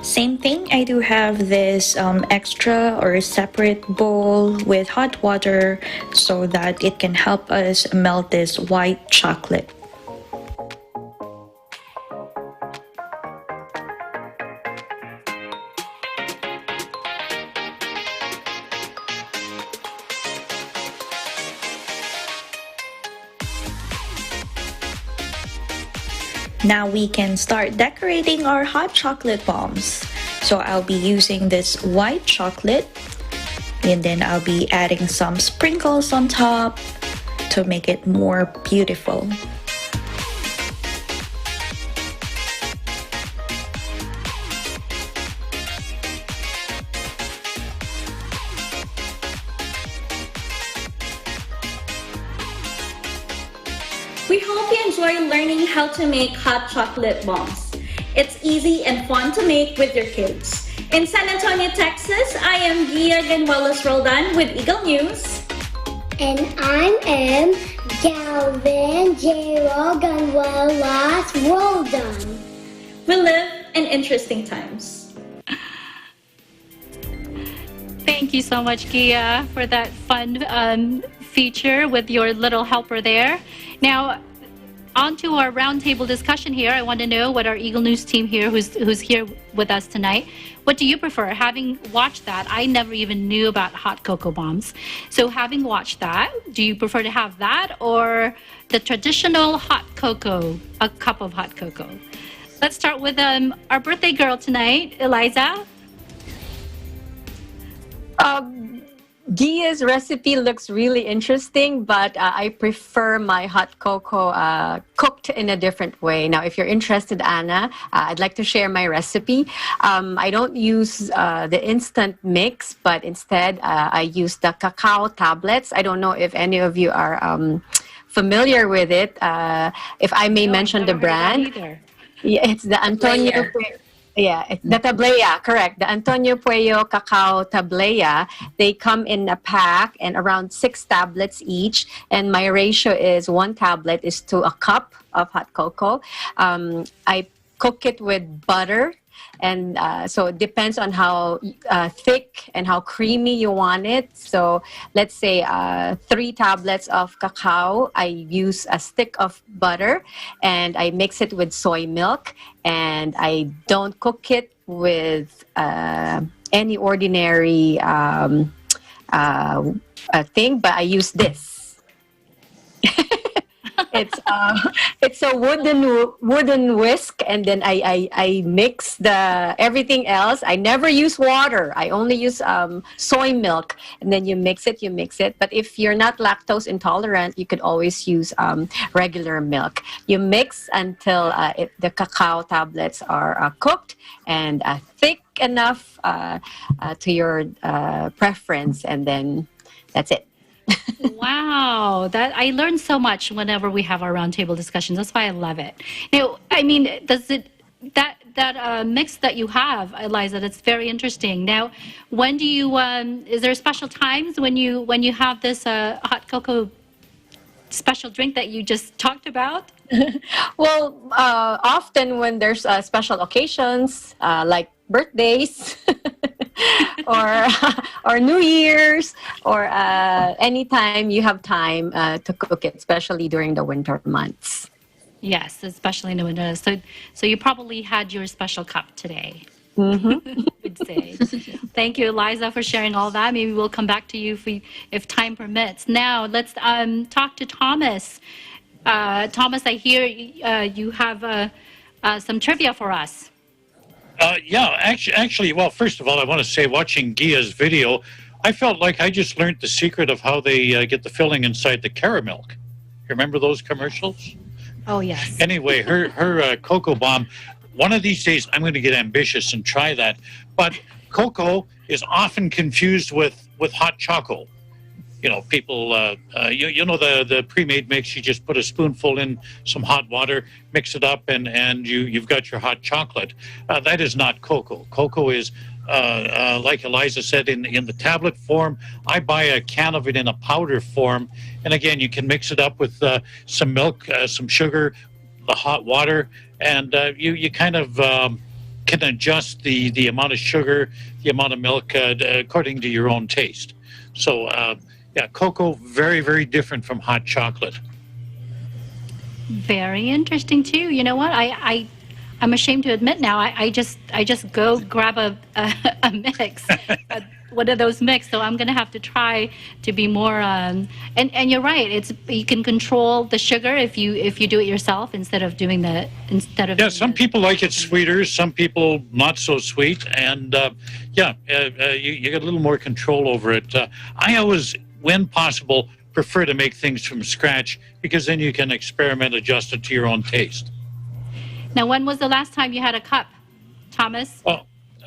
S7: Same thing, I do have this extra or separate bowl with hot water so that it can help us melt this white chocolate. Now we can start decorating our hot chocolate bombs. So I'll be using this white chocolate, and then I'll be adding some sprinkles on top to make it more beautiful.
S8: We hope you enjoy learning how to make hot chocolate bombs. It's easy and fun to make with your kids. In San Antonio, Texas, I am Ghia Roldan with Eagle News.
S9: And I am Galvin Roldan.
S8: We live in interesting times.
S1: Thank you so much, Ghia, for that fun feature with your little helper there. Now, on to our roundtable discussion here. I want to know what our Eagle News team here, who's here with us tonight, what do you prefer? Having watched that, I never even knew about hot cocoa bombs. So having watched that, do you prefer to have that or the traditional hot cocoa, a cup of hot cocoa? Let's start with our birthday girl tonight, Eliza.
S5: Ghia's recipe looks really interesting, but I prefer my hot cocoa cooked in a different way. Now, if you're interested, Anna, I'd like to share my recipe. I don't use the instant mix, but instead I use the cacao tablets. I don't know if any of you are familiar with it. If I may mention the brand. Yeah, it's the Antonio. Yeah, it's the tablea, correct. The Antonio Puello Cacao Tablea. They come in a pack and around 6 tablets each. And my ratio is 1 tablet is to a cup of hot cocoa. I cook it with butter. And so it depends on how thick and how creamy you want it. So let's say 3 tablets of cacao. I use a stick of butter and I mix it with soy milk. And I don't cook it with any ordinary thing, but I use this. It's a wooden whisk, and then I mix the everything else. I never use water. I only use soy milk, and then you mix it. But if you're not lactose intolerant, you could always use regular milk. You mix until the cacao tablets are cooked and thick enough to your preference, and then that's it.
S1: Wow, that I learn so much whenever we have our roundtable discussions. That's why I love it. Now, I mean, does it that mix that you have, Eliza? That's very interesting. Now, when do you? Is there special times when you have this hot cocoa special drink that you just talked about?
S5: Well, often when there's special occasions like birthdays. or New Year's, or anytime you have time to cook it, especially during the winter months.
S1: Yes, especially in the winter. So you probably had your special cup today.
S5: Mm-hmm.
S1: Would say. Thank you, Eliza, for sharing all that. Maybe we'll come back to you if time permits. Now let's talk to Thomas. Thomas, I hear you have some trivia for us.
S4: Yeah, actually, well, first of all, I want to say, watching Ghia's video, I felt like I just learned the secret of how they get the filling inside the caramel. You remember those commercials?
S1: Oh, yes.
S4: Anyway, her cocoa bomb, one of these days I'm going to get ambitious and try that. But cocoa is often confused with hot choco. You know, people, you know the pre-made mix, you just put a spoonful in some hot water, mix it up, and you've got your hot chocolate. That is not cocoa. Cocoa is, like Eliza said, in the tablet form. I buy a can of it in a powder form. And again, you can mix it up with some milk, some sugar, the hot water, and you kind of can adjust the amount of sugar, the amount of milk according to your own taste. So, yeah, cocoa, very, very different from hot chocolate.
S1: Very interesting too. You know what? I'm ashamed to admit now. I just go grab a mix, one of those mix. So I'm gonna have to try to be more. And you're right. You can control the sugar if you do it yourself instead of. Yeah,
S4: some people like it sweeter. Some people not so sweet. And you get a little more control over it. I always, when possible, prefer to make things from scratch because then you can experiment, adjust it to your own taste.
S1: Now, when was the last time you had a cup, Thomas?
S4: Oh,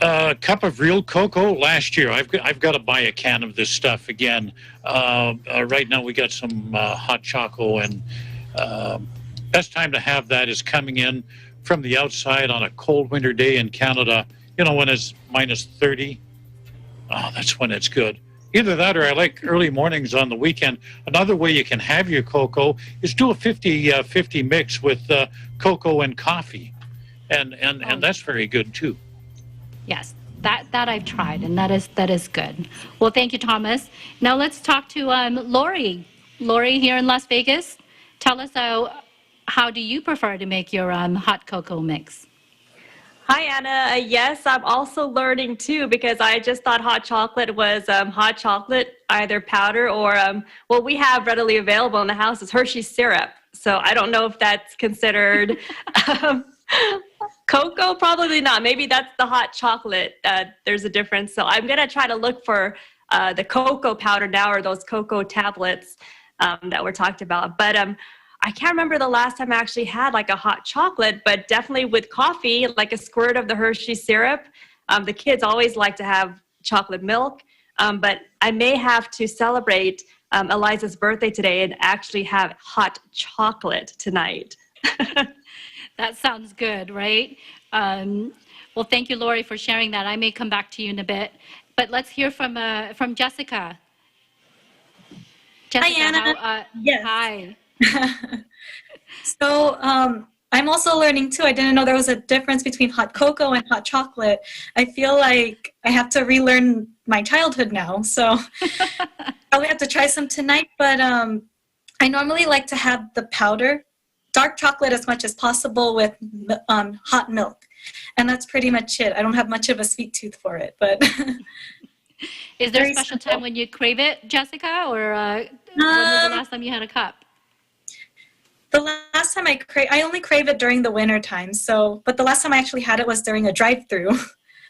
S4: a cup of real cocoa last year. I've got to buy a can of this stuff again. Right now we got some hot choco, and best time to have that is coming in from the outside on a cold winter day in Canada. You know, when it's minus 30. Oh, that's when it's good. Either that, or I like early mornings on the weekend. Another way you can have your cocoa is do a 50-50 mix with cocoa and coffee, and that's very good too.
S1: Yes, that I've tried, and that is good. Well, thank you, Thomas. Now let's talk to Lori. Lori here in Las Vegas. Tell us how do you prefer to make your hot cocoa mix?
S3: Hi, Anna. Yes, I'm also learning too, because I just thought hot chocolate was hot chocolate, either powder or what we have readily available in the house is Hershey's syrup. So I don't know if that's considered cocoa. Probably not. Maybe that's the hot chocolate. There's a difference. So I'm going to try to look for the cocoa powder now, or those cocoa tablets that were talked about. But I can't remember the last time I actually had like a hot chocolate, but definitely with coffee, like a squirt of the Hershey syrup. The kids always like to have chocolate milk, but I may have to celebrate Eliza's birthday today and actually have hot chocolate tonight.
S1: That sounds good, right? Well, thank you, Lori, for sharing that. I may come back to you in a bit, but let's hear from Jessica. Jessica,
S6: Hi, Anna.
S1: Yes. Hi.
S6: So I'm also learning too. I didn't know there was a difference between hot cocoa and hot chocolate. I feel like I have to relearn my childhood now. So probably have to try some tonight. But I normally like to have the powder, dark chocolate as much as possible with hot milk. And that's pretty much it. I don't have much of a sweet tooth for it, but.
S1: Is there a special time when you crave it, Jessica, or when was the last time you had a cup?
S6: The last time I only crave it during the winter time. So, but the last time I actually had it was during a drive-through.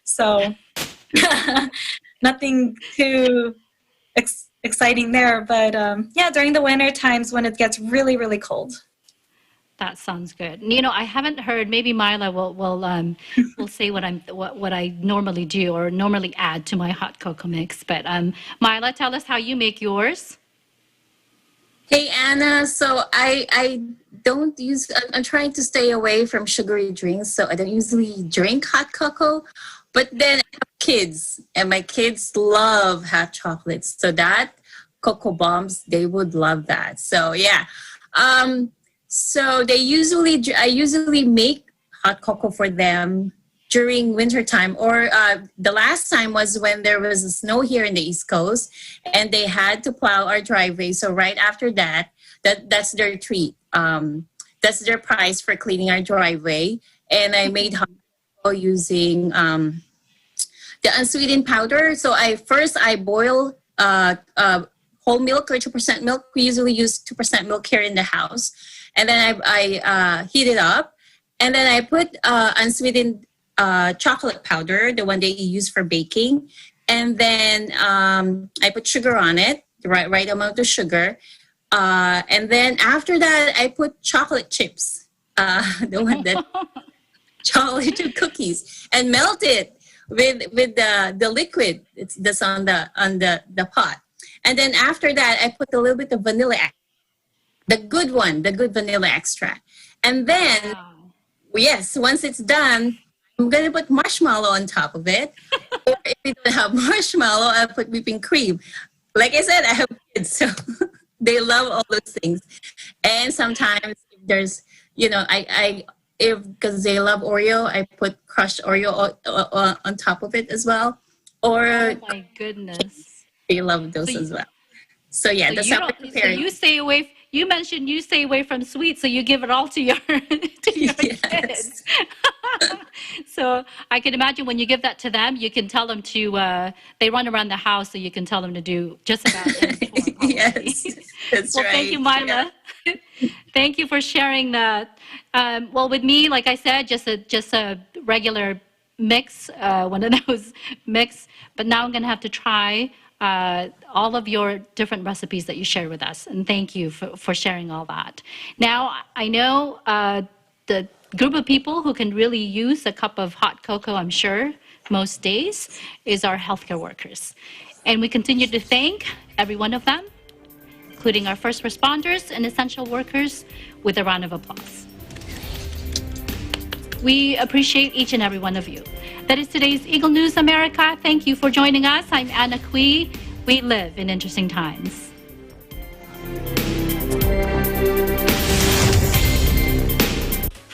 S6: So, nothing too exciting there. But yeah, during the winter times when it gets really, really cold.
S1: That sounds good. You know, I haven't heard. Maybe Mila will say what I normally do or normally add to my hot cocoa mix. But Mila, tell us how you make yours.
S2: Hey Anna, so I don't use. I'm trying to stay away from sugary drinks, so I don't usually drink hot cocoa. But then I have kids, and my kids love hot chocolates. So that cocoa bombs, they would love that. So yeah. So I usually make hot cocoa for them during winter time, or the last time was when there was snow here in the East Coast and they had to plow our driveway. So right after that's their treat. That's their prize for cleaning our driveway. And I made hot cocoa using the unsweetened powder. So I boil whole milk or 2% milk. We usually use 2% milk here in the house. And then I heat it up, and then I put unsweetened chocolate powder, the one that you use for baking, and then I put sugar on it, the right amount of sugar, and then after that I put chocolate chips, the one that chocolate chip cookies, and melt it with the liquid that's on the pot, and then after that I put a little bit of vanilla. The good vanilla extract. And then, yes, once it's done, I'm going to put marshmallow on top of it. Or if we don't have marshmallow, I'll put whipping cream. Like I said, I have kids, so they love all those things. And sometimes if there's, because they love Oreo, I put crushed Oreo on top of it as well. Or,
S1: oh my goodness.
S2: They love those as well. So yeah, that's how I prepare it.
S1: So you stay away. You mentioned you stay away from sweets, so you give it all to your kids. So I can imagine when you give that to them, you can tell them to. They run around the house, so you can tell them to do just about anything.
S2: Yes, that's
S1: well,
S2: right.
S1: thank you, Mila. Yeah. Thank you for sharing that. Well, with me, like I said, just a regular mix, one of those mix. But now I'm going to have to try all of your different recipes that you shared with us. And thank you for sharing all that. Now, I know the group of people who can really use a cup of hot cocoa, I'm sure, most days, is our healthcare workers. And we continue to thank every one of them, including our first responders and essential workers, with a round of applause. We appreciate each and every one of you. That is today's Eagle News America. Thank you for joining us. I'm Anna Cui. We live in interesting times.